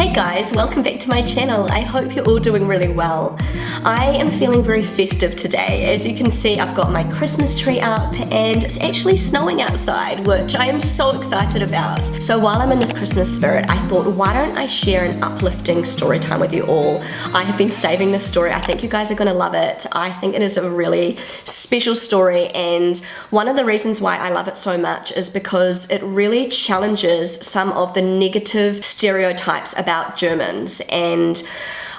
Hey guys, welcome back to my channel. I hope you're all doing really well. I am feeling very festive today. As you can see, I've got my Christmas tree up and it's actually snowing outside, which I am so excited about. So while I'm in this Christmas spirit, I thought, why don't I share an uplifting story time with you all? I have been saving this story. I think you guys are gonna love it. I think it is a really special story, and one of the reasons why I love it so much is because it really challenges some of the negative stereotypes about Germans, and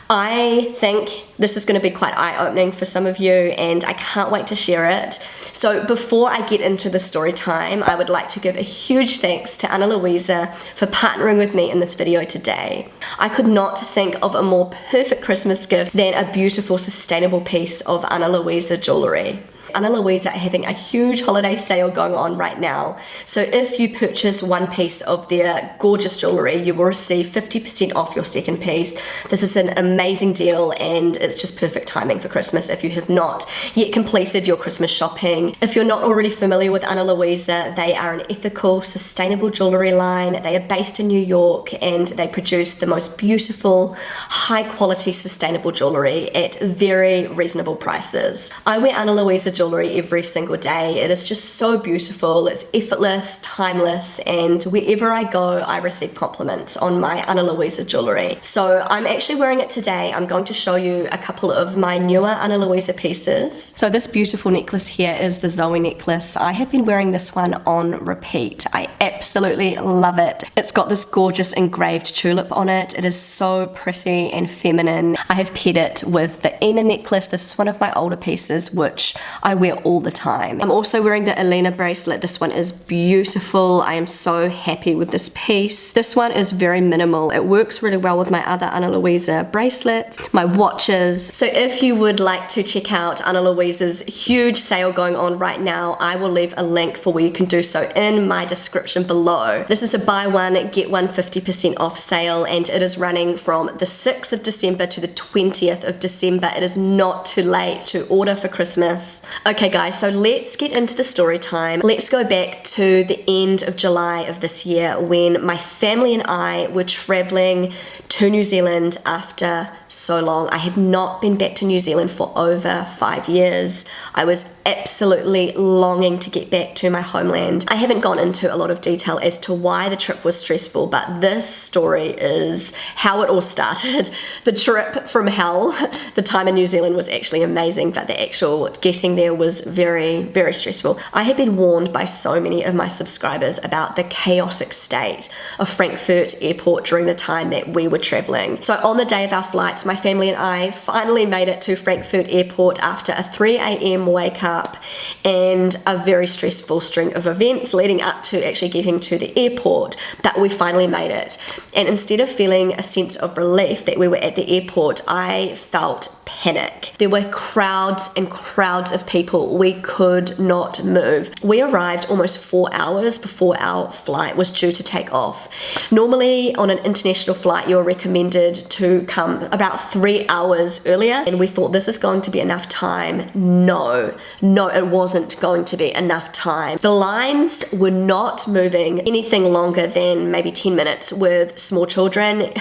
I think this is going to be quite eye-opening for some of you, and I can't wait to share it. So before I get into the story time, I would like to give a huge thanks to Ana Luisa for partnering with me in this video today. I could not think of a more perfect Christmas gift than a beautiful sustainable piece of Ana Luisa jewellery. Ana Luisa are having a huge holiday sale going on right now. So if you purchase one piece of their gorgeous jewellery, you will receive 50% off your second piece. This is an amazing deal, and it's just perfect timing for Christmas if you have not yet completed your Christmas shopping. If you're not already familiar with Ana Luisa, they are an ethical, sustainable jewellery line. They are based in New York, and they produce the most beautiful, high quality, sustainable jewellery at very reasonable prices. I wear Ana Luisa jewellery every single day. It is just so beautiful. It's effortless, timeless, and wherever I go, I receive compliments on my Ana Luisa jewellery. So I'm actually wearing it today. I'm going to show you a couple of my newer Ana Luisa pieces. So this beautiful necklace here is the Zoe necklace. I have been wearing this one on repeat. I absolutely love it. It's got this gorgeous engraved tulip on it. It is so pretty and feminine. I have paired it with the Ana necklace. This is one of my older pieces, which I wear all the time. I'm also wearing the Elena bracelet. This one is beautiful. I am so happy with this piece. This one is very minimal. It works really well with my other Ana Luisa bracelets, my watches. So if you would like to check out Ana Luisa's huge sale going on right now, I will leave a link for where you can do so in my description below. This is a buy one, get one 50% off sale, and it is running from the 6th of December to the 20th of December. It is not too late to order for Christmas. Okay guys, so let's get into the story time. Let's go back to the end of July of this year when my family and I were traveling to New Zealand after so long. I had not been back to New Zealand for over 5 years. I was absolutely longing to get back to my homeland. I haven't gone into a lot of detail as to why the trip was stressful, but this story is how it all started. The trip from hell, the time in New Zealand was actually amazing, but the actual getting there was very, very stressful. I had been warned by so many of my subscribers about the chaotic state of Frankfurt Airport during the time that we were traveling. So on the day of our flights, my family and I finally made it to Frankfurt Airport after a 3 a.m. wake up and a very stressful string of events leading up to actually getting to the airport, but we finally made it. And instead of feeling a sense of relief that we were at the airport, I felt panic. There were crowds and crowds of people. We could not move. We arrived almost 4 hours before our flight was due to take off. Normally on an international flight, you're recommended to come about 3 hours earlier, and we thought this is going to be enough time. No, it wasn't going to be enough time. The lines were not moving anything longer than maybe 10 minutes with small children.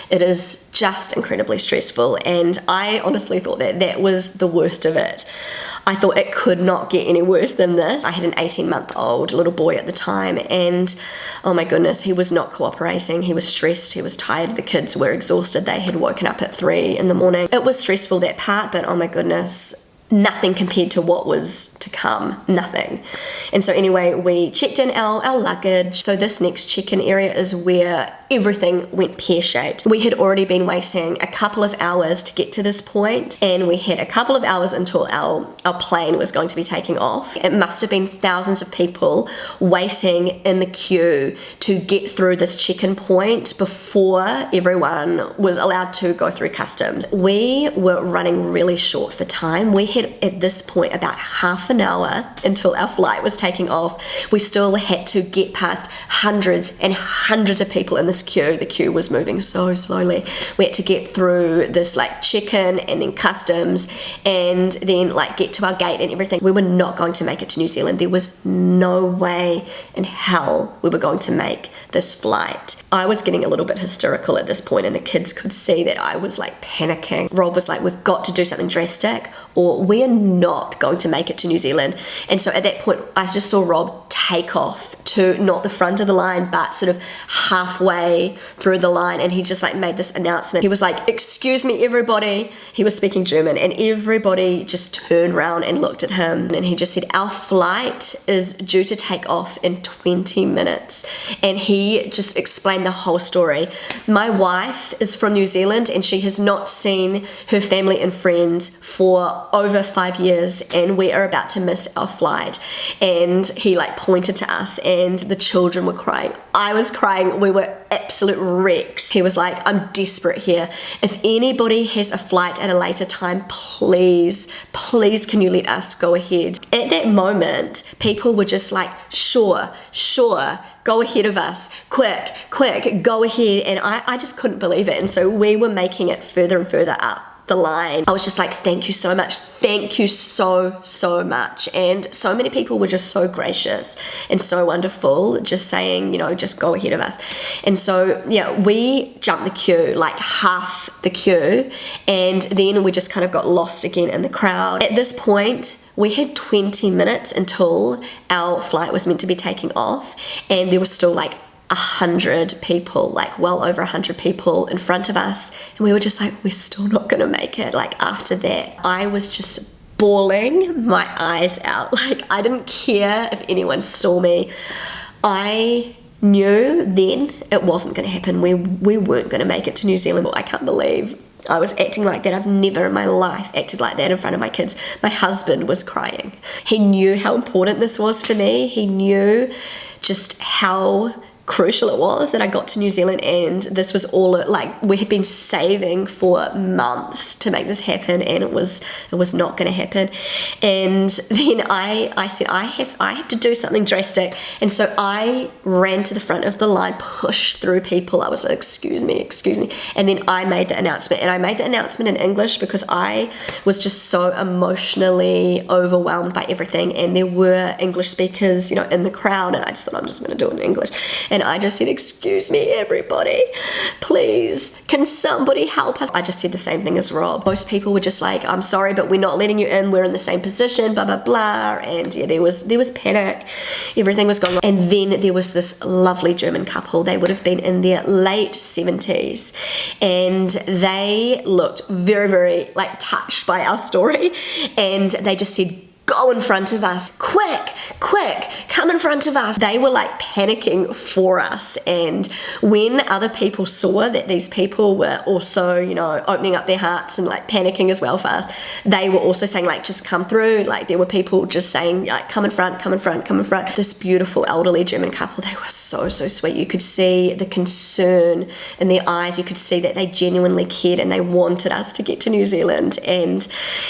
It is just incredibly stressful, and I honestly thought that that was the worst of it. I thought it could not get any worse than this. I had an 18-month-old little boy at the time, and oh my goodness, he was not cooperating. He was stressed, he was tired, the kids were exhausted. They had woken up at 3 in the morning. It was stressful, that part, but oh my goodness, nothing compared to what was to come, nothing. And so anyway, we checked in our luggage. So this next check-in area is where everything went pear-shaped. We had already been waiting a couple of hours to get to this point, and we had a couple of hours until our plane was going to be taking off. It must have been thousands of people waiting in the queue to get through this check-in point before everyone was allowed to go through customs. We were running really short for time. We had at this point about half an hour until our flight was taking off. We still had to get past hundreds and hundreds of people in this queue. The queue was moving so slowly. We had to get through this like check-in and then customs and then like get to our gate and everything. We were not going to make it to New Zealand. There was no way in hell we were going to make this flight. I was getting a little bit hysterical at this point, and the kids could see that I was like panicking. Rob was like, we've got to do something drastic or we're not going to make it to New Zealand. And so at that point, I just saw Rob take off to not the front of the line, but sort of halfway through the line. And he just like made this announcement. He was like, excuse me, everybody. He was speaking German, and everybody just turned around and looked at him. And he just said, our flight is due to take off in 20 minutes. And he just explained the whole story. My wife is from New Zealand, and she has not seen her family and friends for over 5 years, and we are about to miss our flight. And he like pointed to us, and the children were crying. I was crying. We were absolute wrecks. He was like, I'm desperate here. If anybody has a flight at a later time, please can you let us go ahead? At that moment, people were just like, sure, go ahead of us, quick, go ahead. And I just couldn't believe it. And so we were making it further and further up the line. I was just like, thank you so much. Thank you so much. And so many people were just so gracious and so wonderful, just saying, you know, just go ahead of us. And so, yeah, we jumped the queue, like half the queue, and then we just kind of got lost again in the crowd. At this point, we had 20 minutes until our flight was meant to be taking off, and there was still like 100 people, like well over 100 people in front of us, and we were just like, we're still not gonna make it. Like after that, I was just bawling my eyes out. Like I didn't care if anyone saw me. I knew then it wasn't gonna happen. We weren't gonna make it to New Zealand. I can't believe I was acting like that. I've never in my life acted like that in front of my kids. My husband was crying. He knew how important this was for me. He knew just how crucial it was that I got to New Zealand, and this was all like we had been saving for months to make this happen, and it was not going to happen. And then I said I have to do something drastic, and so I ran to the front of the line, pushed through people. I was like, excuse me, and then I made the announcement, and I made the announcement in English because I was just so emotionally overwhelmed by everything, and there were English speakers, you know, in the crowd, and I just thought I'm just going to do it in English. And I just said, excuse me, everybody, please, can somebody help us? I just said the same thing as Rob. Most people were just like, I'm sorry, but we're not letting you in. We're in the same position, blah, blah, blah. And yeah, there was panic. Everything was going on. And then there was this lovely German couple. They would have been in their late 70s. And they looked very, very like touched by our story. And they just said, go in front of us, quick, come in front of us. They were like panicking for us. And when other people saw that these people were also, you know, opening up their hearts and like panicking as well for us, they were also saying like, just come through. Like there were people just saying like, come in front. This beautiful elderly German couple, they were so sweet. You could see the concern in their eyes. You could see that they genuinely cared and they wanted us to get to New Zealand. And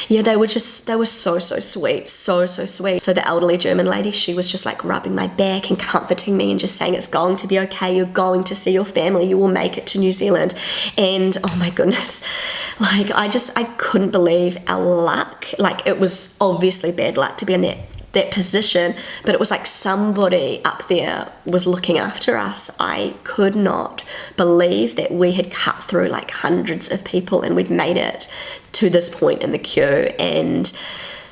yeah, they were so sweet. So sweet. So the elderly German lady, she was just like rubbing my back and comforting me and just saying, it's going to be okay, you're going to see your family, you will make it to New Zealand. And oh my goodness, like I couldn't believe our luck. Like it was obviously bad luck to be in that position, but it was like somebody up there was looking after us. I could not believe that we had cut through like hundreds of people and we'd made it to this point in the queue. And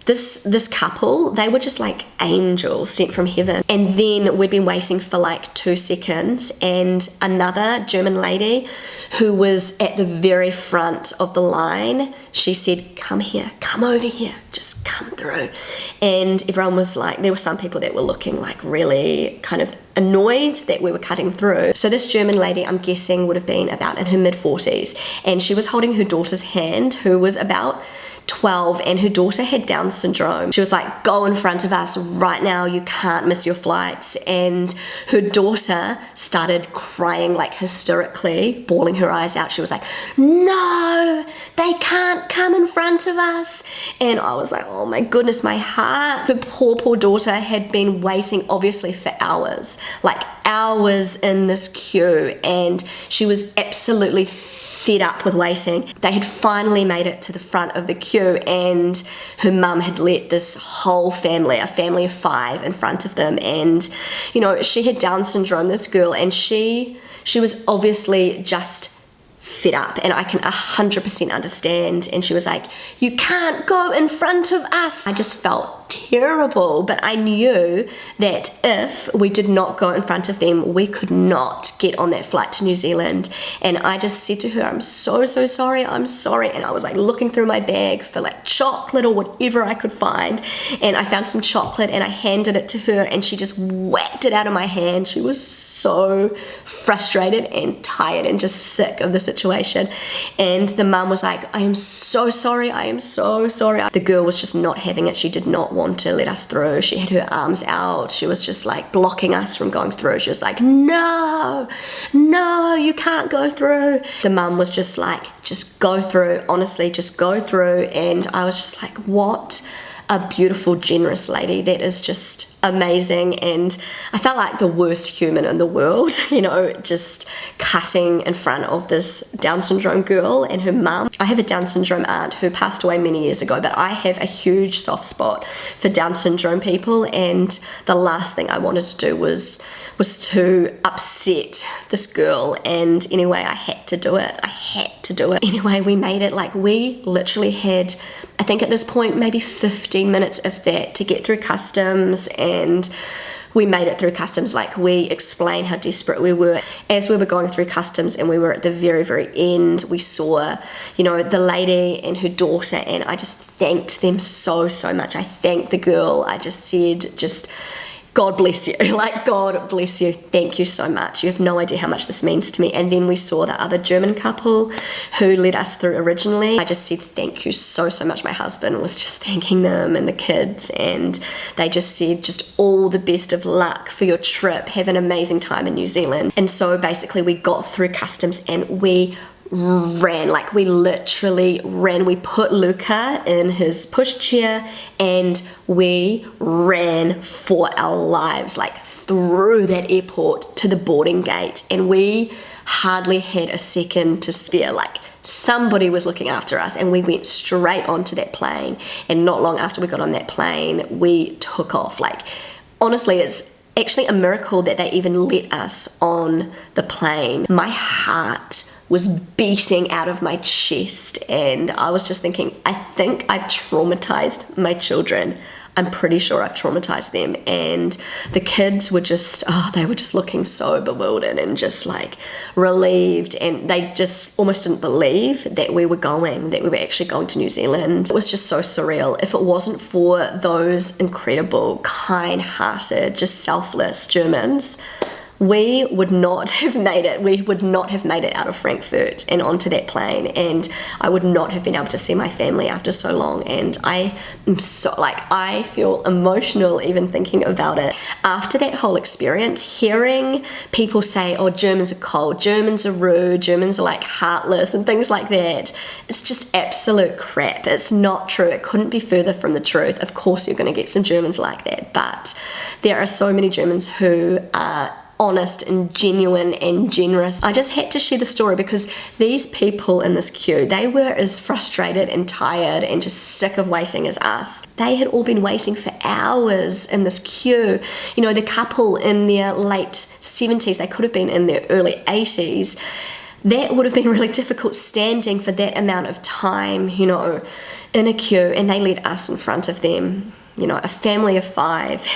this couple, they were just like angels sent from heaven. And then we'd been waiting for like 2 seconds, and another German lady who was at the very front of the line, she said, come here, come over here, just come through. And everyone was like, there were some people that were looking like really kind of annoyed that we were cutting through. So this German lady, I'm guessing, would have been about in her mid-40s, and she was holding her daughter's hand, who was about 12, and her daughter had Down syndrome. She was like, go in front of us right now, you can't miss your flights. And her daughter started crying like hysterically, bawling her eyes out. She was like, no, they can't come in front of us. And I was like, oh my goodness, my heart. The poor daughter had been waiting obviously for hours, like hours in this queue, and she was absolutely fed up with waiting. They had finally made it to the front of the queue, and her mum had let this whole family, a family of 5, in front of them. And you know, she had Down syndrome, this girl, and she She was obviously just fed up, and I can 100% understand. And she was like, you can't go in front of us. I just felt terrible, but I knew that if we did not go in front of them, we could not get on that flight to New Zealand. And I just said to her, I'm so sorry, I'm sorry. And I was like looking through my bag for like chocolate or whatever I could find, and I found some chocolate and I handed it to her, and she just whacked it out of my hand. She was so frustrated and tired and just sick of the situation. And the mum was like, I am so sorry, I am so sorry. The girl was just not having it. She did not want to let us through. She had her arms out. She was just like blocking us from going through. She was like, no, you can't go through. The mum was just like, just go through, honestly, just go through. And I was just like, what a beautiful, generous lady. That is just amazing. And I felt like the worst human in the world, you know, just cutting in front of this Down syndrome girl and her mum. I have a Down syndrome aunt who passed away many years ago, but I have a huge soft spot for Down syndrome people, and the last thing I wanted to do was to upset this girl. And anyway, I had to do it. Anyway, we made it. Like, we literally had, I think at this point, maybe 15 minutes of that to get through customs, and we made it through customs. Like, we explained how desperate we were. As we were going through customs and we were at the very end, we saw, you know, the lady and her daughter, and I just thanked them so much. I thanked the girl. I just said, just, God bless you. Like, God bless you. Thank you so much. You have no idea how much this means to me. And then we saw the other German couple who led us through originally. I just said, thank you so much. My husband was just thanking them and the kids, and they just said, just all the best of luck for your trip. Have an amazing time in New Zealand. And so basically we got through customs and we ran. Like, we literally ran. We put Luca in his pushchair and we ran for our lives, like through that airport to the boarding gate, and we hardly had a second to spare. Like, somebody was looking after us, and we went straight onto that plane. And not long after we got on that plane, we took off. Like, honestly, it's actually a miracle that they even let us on the plane. My heart was beating out of my chest, and I was just thinking, I think I've traumatized my children. I'm pretty sure I've traumatized them. And the kids were just, they were just looking so bewildered and just like relieved, and they just almost didn't believe that we were actually going to New Zealand. It was just so surreal. If it wasn't for those incredible, kind-hearted, just selfless Germans, we would not have made it. We would not have made it out of Frankfurt and onto that plane, and I would not have been able to see my family after so long. And I am so, like, I feel emotional even thinking about it. After that whole experience, hearing people say, oh, Germans are cold, Germans are rude, Germans are like heartless and things like that, it's just absolute crap. It's not true. It couldn't be further from the truth. Of course you're going to get some Germans like that, but there are so many Germans who are honest and genuine and generous. I just had to share the story because these people in this queue, they were as frustrated and tired and just sick of waiting as us. They had all been waiting for hours in this queue. You know, the couple in their late 70s, they could have been in their early 80s. That would have been really difficult standing for that amount of time, you know, in a queue, and they let us in front of them. You know, a family of 5.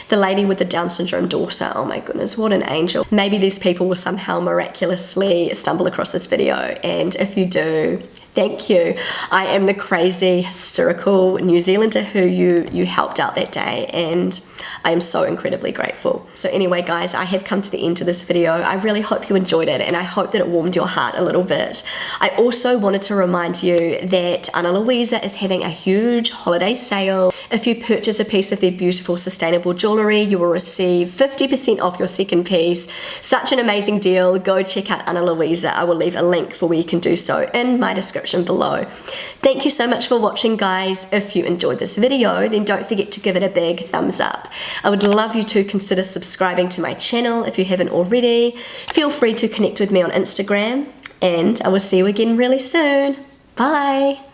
The lady with the Down syndrome daughter, oh my goodness, what an angel. Maybe these people will somehow miraculously stumble across this video, and if you do, thank you. I am the crazy, hysterical New Zealander who you helped out that day, and I am so incredibly grateful. So anyway, guys, I have come to the end of this video. I really hope you enjoyed it, and I hope that it warmed your heart a little bit. I also wanted to remind you that Ana Luisa is having a huge holiday sale. If you purchase a piece of their beautiful sustainable jewellery, you will receive 50% off your second piece. Such an amazing deal. Go check out Ana Luisa. I will leave a link for where you can do so in my description below. Thank you so much for watching, guys. If you enjoyed this video, then don't forget to give it a big thumbs up. I would love you to consider subscribing to my channel if you haven't already. Feel free to connect with me on Instagram, and I will see you again really soon. Bye!